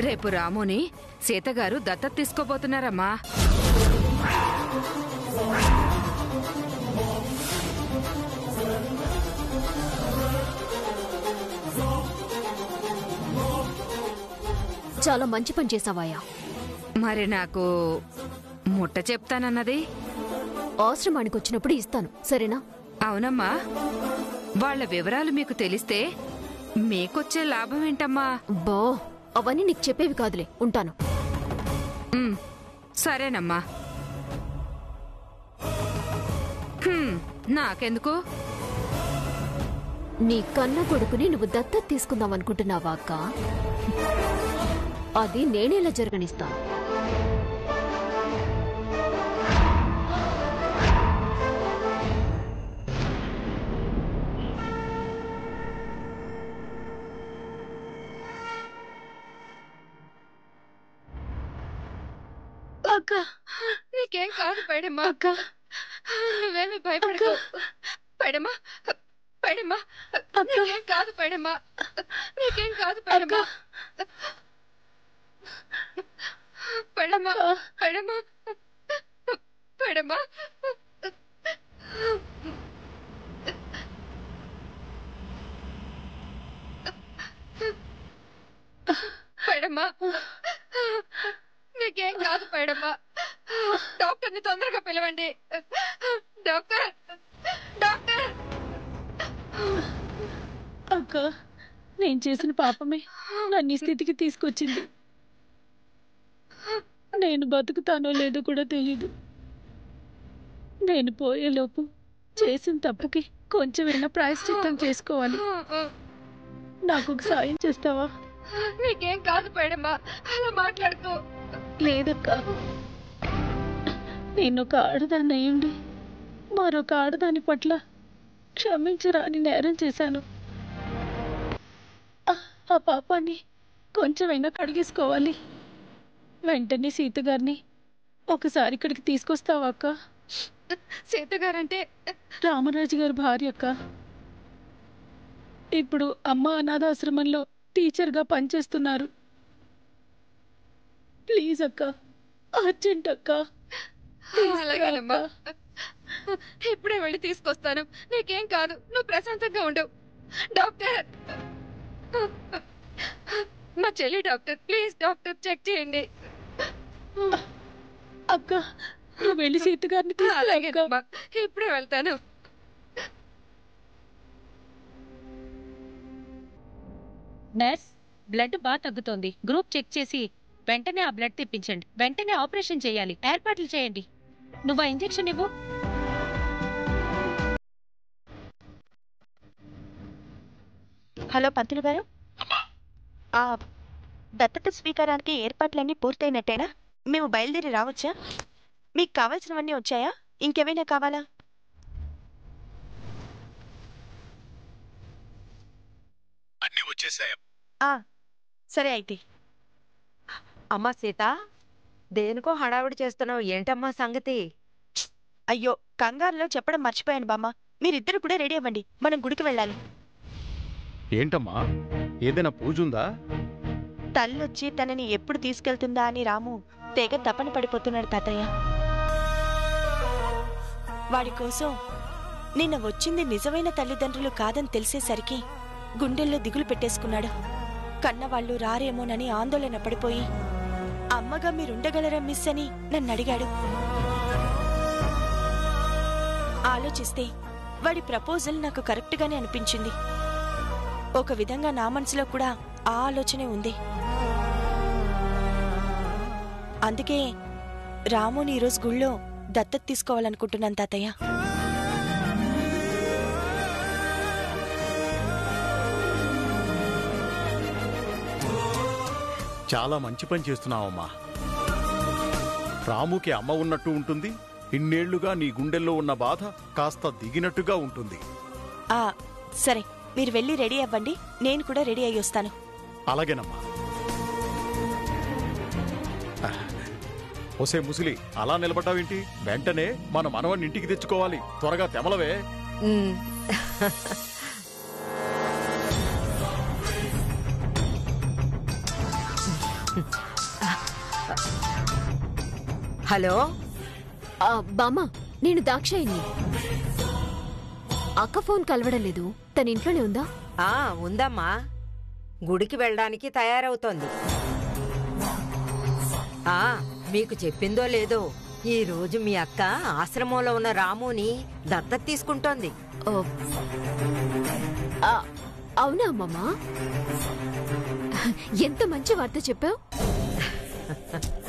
రేపు రాముని సీతగారు దత్తత తీసుకోబోతున్నారమ్మా. చాలా మంచి పని చేసావాయా. మరి నాకు ముట్ట చెప్తానన్నది ఆశ్రమానికి వచ్చినప్పుడు ఇస్తాను, సరేనా? అవునమ్మా, వాళ్ల వివరాలు మీకు తెలిస్తే మీకొచ్చే లాభం ఏంటమ్మా? బా, అవన్నీ నీకు చెప్పేవి కాదులే, ఉంటాను. సరేనమ్మా. నాకెందుకు? నీ కన్న కొడుకుని నువ్వు దత్తత తీసుకుందాం అనుకుంటున్నావా అక్క? అది నేనేలా జరగనిస్తాను. అక్క, నీకేం కాదు పైడమ్మా. అక్క, నువ్వేమి భయపడకు పైడమ్మా. పైడమ్మా, నీకేం కాదు పైడమ్మా. నీకేం కాదు పైడమ్మా. పైడమ్మా, పైడమ్మా, పైడమ్మా. పైడమ్మా, నీకేం కాదు పైడమ్మా. డాక్టర్ని తొందరగా పిలవండి. Doctor, doctor. అక్క, నేను చేసిన పాపమే నన్ను ఈ స్థితికి తీసుకొచ్చింది. నేను బతుకుతానో లేదో కూడా తెలీదు. నేను పోయేలోపు చేసిన తప్పుకి కొంచెమైనా ప్రాయశ్చిత్తం చేసుకోవాలి. నాకు ఒక సాయం చేస్తావా? నీకేం కాదు పైడమ్మా, అలా మాట్లాడుతూ. లేదక్క, నేను ఒక ఆడదాన్ని అయ్యుండి మరొక ఆడదాని పట్ల క్షమించరాని నేరం చేశాను. ఆ పాపాన్ని కొంచెమైనా కడిగేసుకోవాలి. వెంటనే సీతగారిని ఒకసారి ఇక్కడికి తీసుకొస్తావా అక్క? సీతగారంటే రామరాజు గారి భార్య అక్క. ఇప్పుడు అమ్మ అనాథాశ్రమంలో టీచర్గా పనిచేస్తున్నారు. ప్లీజ్ అక్క, అర్జెంట్ అక్క. అలాగేనమ్మా, ఇప్పుడే వెళ్ళి తీసుకొస్తాను. నీకేం కాదు, నువ్వు ప్రశాంతంగా ఉండు. డాక్టర్, మా చెల్లి డాక్టర్, ప్లీజ్ డాక్టర్ చెక్ చేయండి. అక్క, నువ్వు వెళ్ళి సీత గారిని తీసుకురా. అలాగేనమ్మా, ఇప్పుడే వెళ్తాను. నర్స్, బ్లడ్ బాగా తగ్గుతోంది. గ్రూప్ చెక్ చేసి వెంటనే ఆ బ్లడ్ తెప్పించండి. వెంటనే ఆపరేషన్ చేయాలి. ఏర్పాట్లు చేయండి. నువ్వు ఆ ఇంజెక్షన్ ఇవ్వు. హలో పంతులు గారు, దత్తత స్వీకారానికి ఏర్పాట్లన్నీ పూర్తయినట్టేనా? మేము బయలుదేరి రావచ్చా? మీకు కావాల్సినవన్నీ వచ్చాయా? ఇంకేమైనా కావాలా? అన్నీ వచ్చేసాయా? సరే అయితే. అమ్మా సీత, దేనికో హడావిడి చేస్తున్నావు, ఏంటమ్మా సంగతి? అయ్యో, కంగారులో చెప్పడం మర్చిపోయాను బామ్మ. మీరిద్దరు కూడా రెడీ అవ్వండి, మనం గుడికి వెళ్ళాలి. ఏంటమ్మా, ఏదైనా పూజుందా? తల్లొచ్చి తనని ఎప్పుడు తీసుకెళ్తుందా అని రాము తెగ తపన పడిపోతున్నాడు తాతయ్య. వాడి కోసం నిన్న వచ్చింది నిజమైన తల్లిదండ్రులు కాదని తెలిసేసరికి గుండెల్లో దిగులు పెట్టేసుకున్నాడు. కన్నవాళ్లు రారేమోనని ఆందోళన పడిపోయి, అమ్మగా మీరుండగలరా మిస్ అని నన్ను అడిగాడు. ఆలోచిస్తే వాడి ప్రపోజల్ నాకు కరెక్ట్గానే అనిపించింది. ఒక విధంగా నా మనసులో కూడా ఆ ఆలోచనే ఉంది. అందుకే రాముని ఈరోజు గుళ్ళో దత్తత తీసుకోవాలనుకుంటున్నాను తాతయ్య. చాలా మంచి పని చేస్తున్నావమ్మా. రాముకి అమ్మ ఉన్నట్టు ఉంటుంది. ఇన్నేళ్లుగా నీ గుండెల్లో ఉన్న బాధ కాస్త దిగినట్టుగా ఉంటుంది. సరే, మీరు వెళ్ళి రెడీ అవ్వండి, నేను కూడా రెడీ అయ్యి వస్తాను. అలాగేనమ్మా. ఒసే ముసిలి, అలా నిలబడ్డావేంటి? వెంటనే మన మనవన్ని ఇంటికి తెచ్చుకోవాలి. త్వరగా తెమలవే. హలో బామ్మ, నేను దాక్షాయిని. అక్క ఫోన్ కలవడం లేదు. తన ఇంట్లోనే ఉందా? ఉందమ్మా, గుడికి వెళ్ళడానికి తయారవుతోంది. మీకు చెప్పిందో లేదో, ఈ రోజు మీ అక్క ఆశ్రమంలో ఉన్న రాముని దత్తత తీసుకుంటోంది. అవునా అమ్మమ్మ? ఎంత మంచి వార్త చెప్పావు.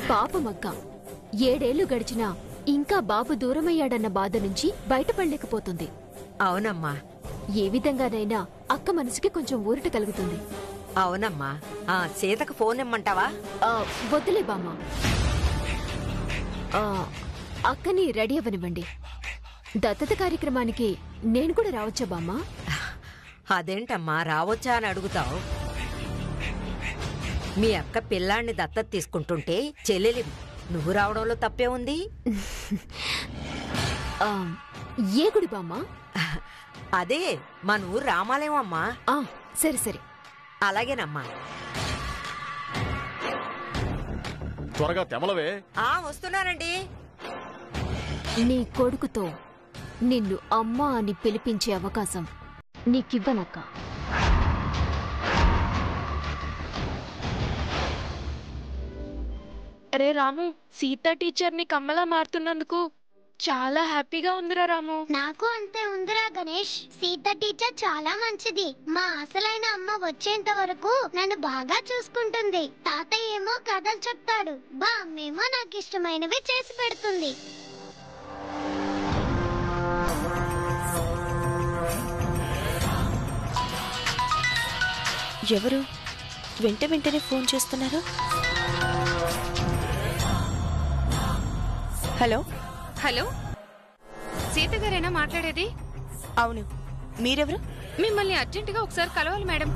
పాపమక్క 7 ఏళ్లు గడిచినా ఇంకా బాబు దూరమయ్యాడన్న బాధ నుంచి బయటపడలేకపోతుంది. అవునమ్మా. ఏ విధంగానైనా అక్క మనసుకి కొంచెం ఊరట కలుగుతుంది. అవునమ్మా. సీతకు ఫోన్ ఇమ్మంటావా? వద్దులే బామ్మ. అక్కని రెడీ అవ్వనివ్వండి. దత్తత కార్యక్రమానికి నేను కూడా రావచ్చా బామ్మ? అదేంటమ్మా రావచ్చా అని అడుగుతావు? మీ అక్క పిల్లాన్ని దత్తత తీసుకుంటుంటే చెల్లెలి నువ్వు రావడంలో తప్పే ఉంది. ఏ గుడి బామ్మ? అదే మన ఊరు రామాలయం అమ్మా. సరే సరే, అలాగేనమ్మా. త్వరగా తెమలవే. వస్తున్నానండి. నీ కొడుకుతో నిన్ను అమ్మా అని పిలిపించే అవకాశం నీకివ్వనక్క. అరే రాము, సీత టీచర్ని కమ్మలా మారుతున్నందుకు చాలా హ్యాపీగా ఉందిరా రాము. నాకు అంతే ఉందిరా గణేష్. సీత టీచర్ చాలా మంచిది. మా అసలైన అమ్మ వచ్చేంత వరకు నన్ను బాగా చూసుకుంటుంది. తాతయ్య ఏమో కథలు చెప్తాడు, బామ్మేమో నాకు ఇష్టమైనవి చేసి పెడుతుంది. ఎవరు వెంటనే ఫోన్ చేస్తున్నారు? హలో హలో, సీత గారేనా మాట్లాడేది? అవును, మీరెవరు? మిమ్మల్ని అర్జెంటుగా ఒకసారి కలవాలి మేడం.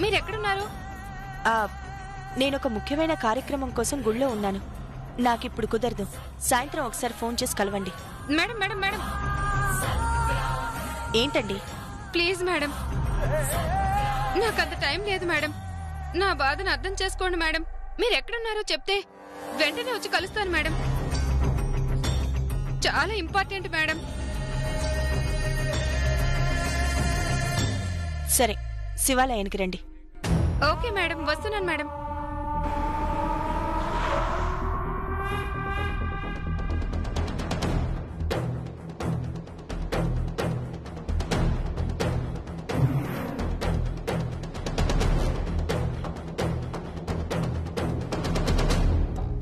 మీరెక్కడున్నారు? నేనొక ముఖ్యమైన కార్యక్రమం కోసం గుళ్ళో ఉన్నాను. నాకిప్పుడు కుదరదు. సాయంత్రం ఒకసారి ఫోన్ చేసి కలవండి. మేడం మేడం మేడం, ఏంటండి? ప్లీజ్ మేడం, నాకంత టైం లేదు మేడం. నా బాధను అర్థం చేసుకోండి మేడం. మీరెక్కడున్నారో చెప్తే వెంటనే వచ్చి కలుస్తాను మేడం. చాలా ఇంపార్టెంట్ మేడం. సరే, శివాలయానికి రండి. ఓకే మేడం, వస్తున్నాను మేడం.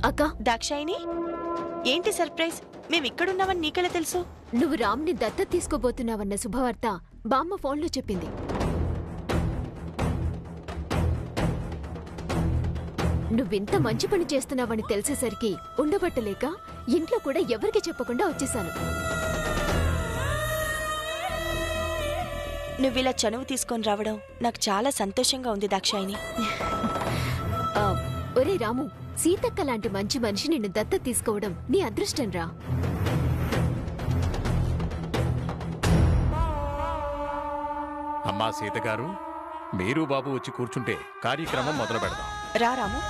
అక్క, దాక్షాయిని, ఏంటి సర్ప్రైజ్? మేమిక్కడున్నామని నీకెలా తెలుసు? నువ్వు రామ్ని దత్తత తీసుకోబోతున్నావన్న శుభవార్త బామ్మ ఫోన్లో చెప్పింది. నువ్వింత మంచి పని చేస్తున్నావని తెలిసేసరికి ఉండబట్టలేక ఇంట్లో కూడా ఎవరికి చెప్పకుండా వచ్చేశాను. నువ్విలా చనువు తీసుకొని రావడం నాకు చాలా సంతోషంగా ఉంది దాక్షాయిని. ఒరే రాము, సీతక్క లాంటి మంచి మనిషి నిన్ను దత్తత తీసుకోవడం నీ అదృష్టం రా. అమ్మా సీత గారు, మీరు బాబు వచ్చి కూర్చుంటే కార్యక్రమం మొదలు పెడదాం. రా రాము.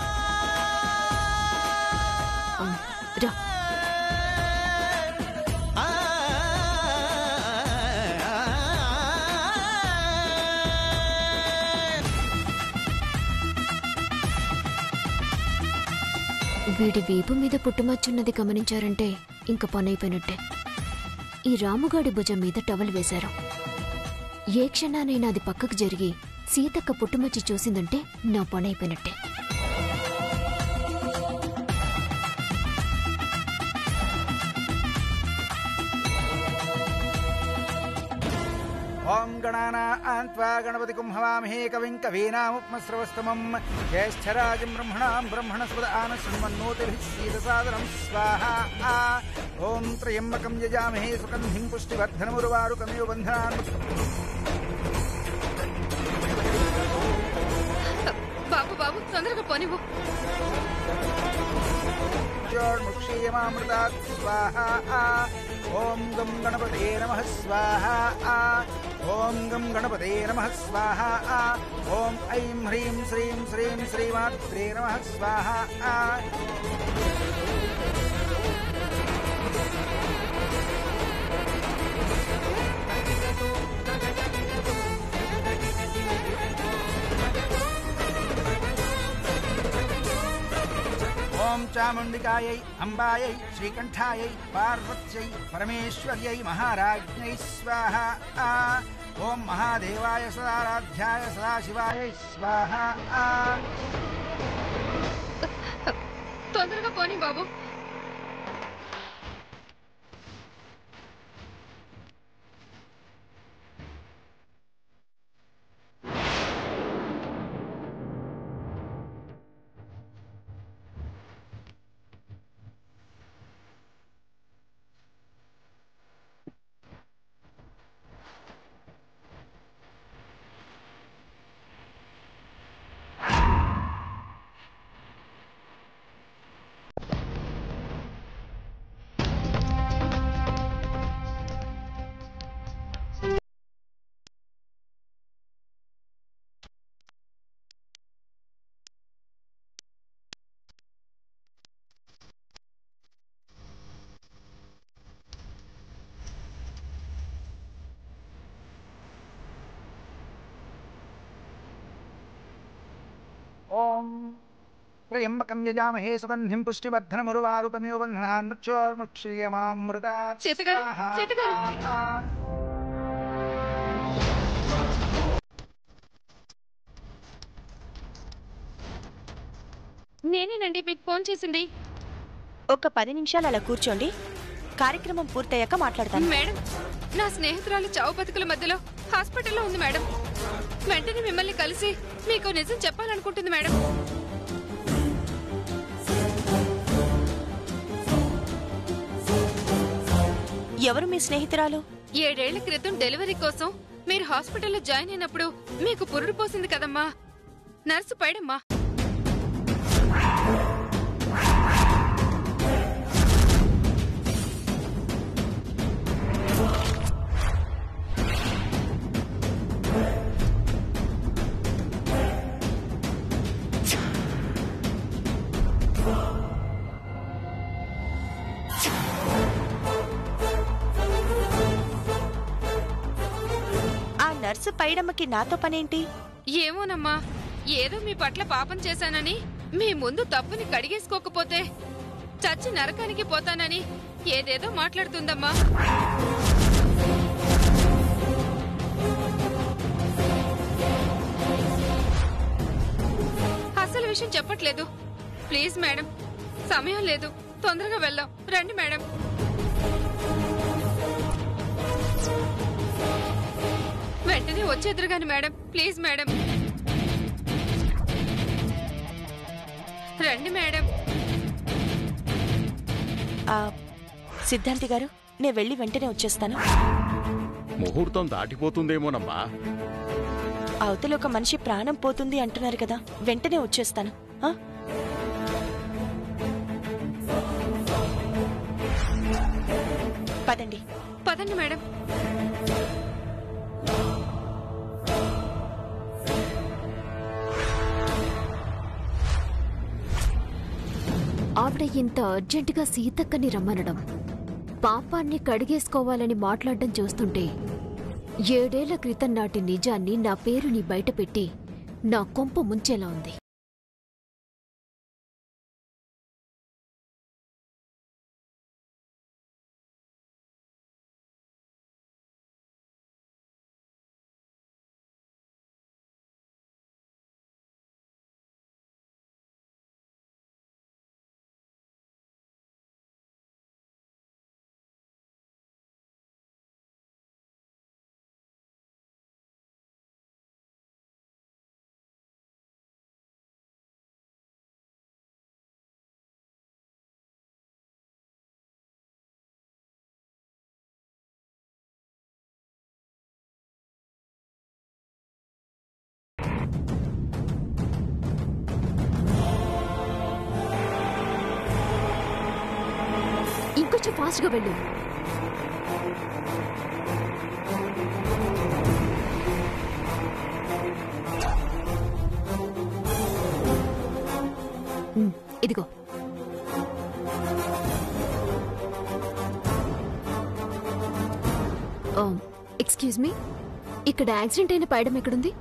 రా. వీడి వీపు మీద పుట్టుమచ్చున్నది గమనించారంటే ఇంక పనైపోయినట్టే. ఈ రాముగాడి భుజం మీద టవల్ వేశారు. ఏ క్షణానైనా అది పక్కకు జరిగి సీతక్క పుట్టుమచ్చి చూసిందంటే నా పనైపోయినట్టే. ఓం గణానాన్త్వా గణపతిం హవామహే కవిం కవీనాముపమశ్రవస్తమం జ్యేష్ఠరాజం బ్రహ్మణాం బ్రహ్మణస్పద ఆనశృణ్వన్నోతిభిః సీదసాదనం స్వాహా. ఓం త్రయంబకం యజామహే సుగంధిం పుష్టివర్ధనముర్వారుకమివ బంధనాన్. బాబు బాబు, తొందరగా పోనివ్వు. ముక్షీయమామృతాత్ స్వాహా. ఓం గం గణపతే నమః స్వాహా. ఓం గం గణపతే నమః స్వాహ ఓం ఐం హ్రీం శ్రీం శ్రీం శ్రీమాత్రే నమః స్వాహ ఓం చాముండికాయై అంబాయై శ్రీకంఠాయై పార్వత్యై పరమేశ్వర్యై మహారాజ్ఞై స్వాహ ఓం మహాదేవాయ సదారాధ్యాయ సదాశివాయ స్వాహ తొందరగా పోనీ బాబు. ఓం త్రయంబకం యజామహే సుగంధిం పుష్టివర్ధనమురువారుకమివ బంధనాన్ మృత్యోర్ముక్షీయమామృతాత్ సీతగారు, సీతగారు. నేనేనండి మీకు ఫోన్ చేసింది. ఒక 10 నిమిషాలు అలా కూర్చోండి, కార్యక్రమం పూర్తయ్యాక మాట్లాడతాను. మేడం, నా స్నేహితురాలు చావు బతుకుల మధ్యలో హాస్పిటల్లో ఉంది మేడం. వెంటనే మిమ్మల్ని కలిసి మీకు నిజం చెప్పాలనుకుంటుంది మేడం. ఎవరు మీ స్నేహితురాలు? 7 ఏళ్ల క్రితం డెలివరీ కోసం మీరు హాస్పిటల్లో జాయిన్ అయినప్పుడు మీకు పురుడు పోసింది కదమ్మా, నర్సు పైడమ్మా. నర్సు పైడమ్మకి నాతో పనేంటి? ఏమోనమ్మా, ఏదో మీ పట్ల పాపం చేశానని మీ ముందు తప్పుని కడిగేసుకోకపోతే చచ్చి నరకానికి పోతానని ఏదేదో మాట్లాడుతుందమ్మా. అసలు విషయం చెప్పట్లేదు. ప్లీజ్ మేడం, సమయం లేదు, తొందరగా వెళ్దాం. రండి మేడం. వెంటనే వచ్చేద్దరు గాని మేడం, ప్లీజ్ మేడం. రండి మేడం. సిద్ధాంతి గారు, నేను వెళ్ళి వెంటనే వచ్చేస్తాను. ముహూర్తం దాటిపోతుందేమోనమ్మా. అవతల ఒక మనిషి ప్రాణం పోతుంది అంటున్నారు కదా, వెంటనే వచ్చేస్తాను. పదండి. పదండి మేడం. ఆవిడ ఇంత అర్జెంటుగా సీతక్కని రమ్మనడం, పాపాన్ని కడిగేసుకోవాలని మాట్లాడడం చూస్తుంటే 7 ఏళ్ల క్రితం నాటి నిజాన్ని, నా పేరుని బయటపెట్టి నా కొంప ముంచేలా ఉంది. ఇంకొంచెం ఫాస్ట్గా వెళ్ళు. ఇదిగో. ఎక్స్క్యూజ్ మీ, ఇక్కడ యాక్సిడెంట్ అయిన పైడం ఎక్కడుంది?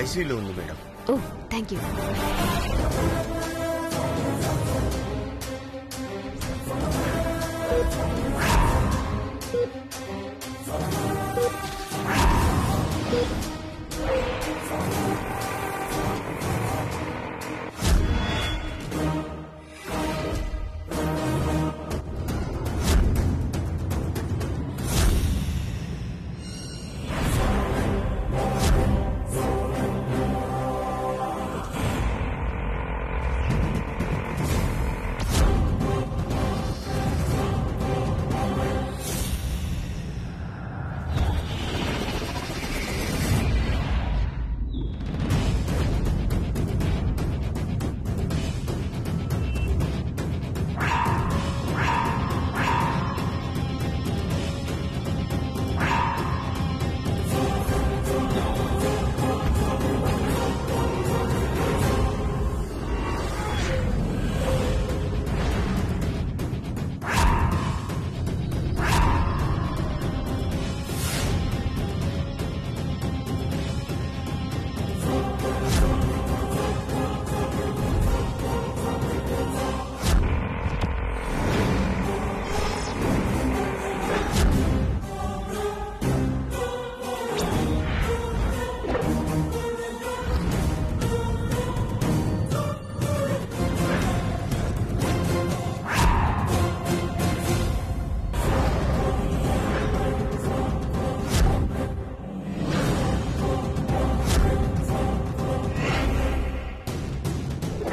ఐసీయూలో ఉంది మేడం. ఓ, థ్యాంక్ యూ.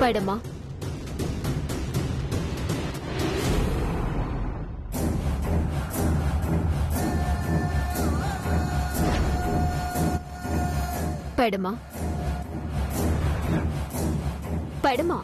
పైడమ్మా, పైడమ్మా, పైడమ్మా.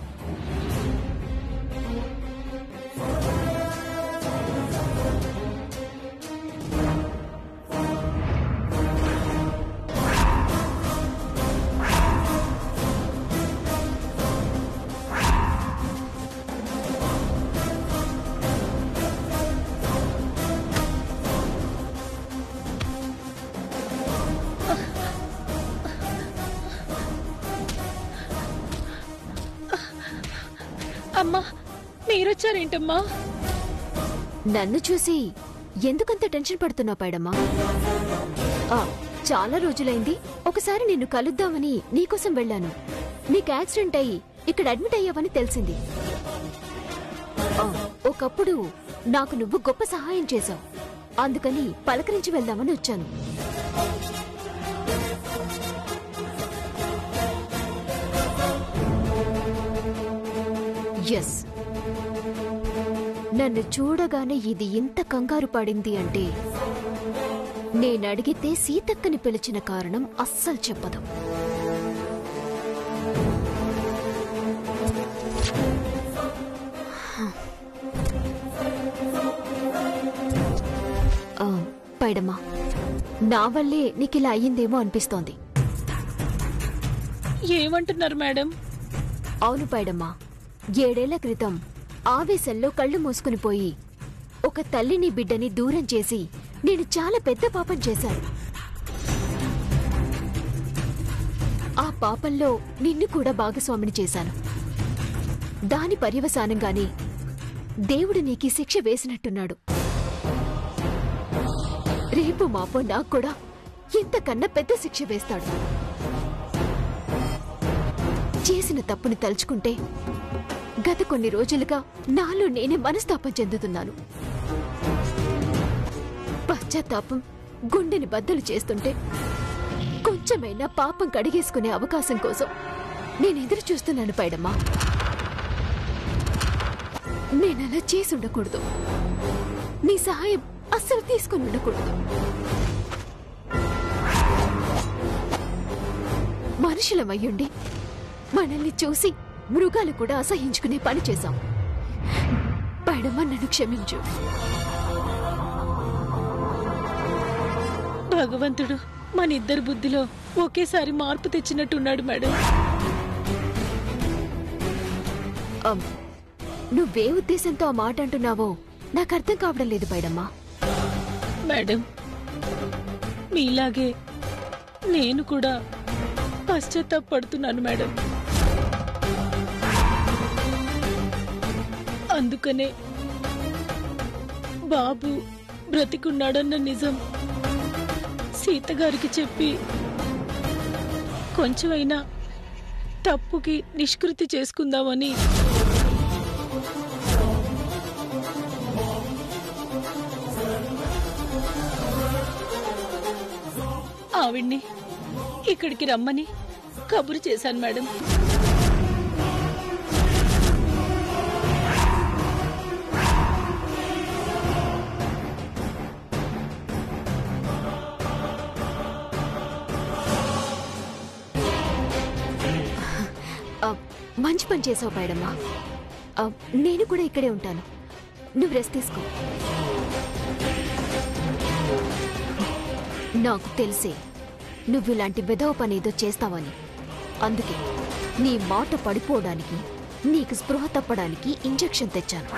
అమ్మా, మీరొచ్చారేంటమ్మా? నన్ను చూసి ఎందుకంత టెన్షన్ పడుతున్నావు పైడమ్మా? చాలా రోజులైంది, ఒకసారి నిన్ను కలుద్దామని నీకోసం వెళ్ళాను. నీకు యాక్సిడెంట్ అయ్యి ఇక్కడ అడ్మిట్ అయ్యావని తెలిసింది. ఒకప్పుడు నాకు నువ్వు గొప్ప సహాయం చేశావు, అందుకని పలకరించి వెళ్దామని వచ్చాను. ఎస్, నన్ను చూడగానే ఇది ఇంత కంగారు పడింది అంటే నేనడిగితే సీతక్కని పిలిచిన కారణం అస్సలు చెప్పదు. పైడమ్మా, నా వల్లే నీకిలా అయ్యిందేమో అనిపిస్తోంది. ఏమంటున్నారు మేడం? అవును పైడమ్మా, 7 ఏళ్ల క్రితం ఆవేశంలో కళ్ళు మూసుకుని పోయి ఒక తల్లిని బిడ్డని దూరం చేసి నేను చాలా పెద్ద పాపం చేశాను. ఆ పాపంలో నిన్ను కూడా భాగస్వామిని చేశాను. దాని పర్యవసానంగానే దేవుడు నీకీ శిక్ష వేసినట్టున్నాడు. రేపు మాపో నాకు కూడా ఇంతకన్నా పెద్ద శిక్ష వేస్తాడు. చేసిన తప్పుని తలుచుకుంటే గత కొన్ని రోజులుగా నాలో నేనే మనస్తాపం చెందుతున్నాను. పశ్చాత్తాపం గుండెని బద్దలు చేస్తుంటే కొంచెమైనా పాపం కడిగేసుకునే అవకాశం కోసం నేను ఎదురు చూస్తున్నాను పైడమ్మా. నేనలా చేసి ఉండకూడదు. నీ సహాయం అస్సలు తీసుకుని ఉండకూడదు. మనుషులమయ్యుండి మనల్ని చూసి మృగాలు కూడా అసహించుకునే పని చేశాం. పైడమ్మ, నన్ను క్షమించు. భగవంతుడు మన ఇద్దరి బుద్ధిలో ఒకేసారి మార్పు తెచ్చినట్టున్నాడు మేడం. నువ్వే ఉద్దేశంతో ఆ మాట అంటున్నావో నాకు అర్థం కావడం లేదు పైడమ్మా. మేడం, మీలాగే నేను కూడా పశ్చాత్తాపడుతున్నాను మేడం. అందుకనే బాబు బ్రతికున్నాడన్న నిజం సీతగారికి చెప్పి కొంచెమైనా తప్పుకి నిష్కృతి చేసుకుందామని. ఆవిడ్ని ఇక్కడికి రమ్మని కబురు చేశాను మేడం. మంచి పని చేసావు పైడమ్మా. నేను కూడా ఇక్కడే ఉంటాను, నువ్వు రెస్ట్ తీసుకో. నాకు తెలిసే నువ్వు ఇలాంటి బెదవ పని ఏదో చేస్తావని. అందుకే నీ మాట పడిపోవడానికి, నీకు స్పృహ తప్పడానికి ఇంజెక్షన్ తెచ్చాను.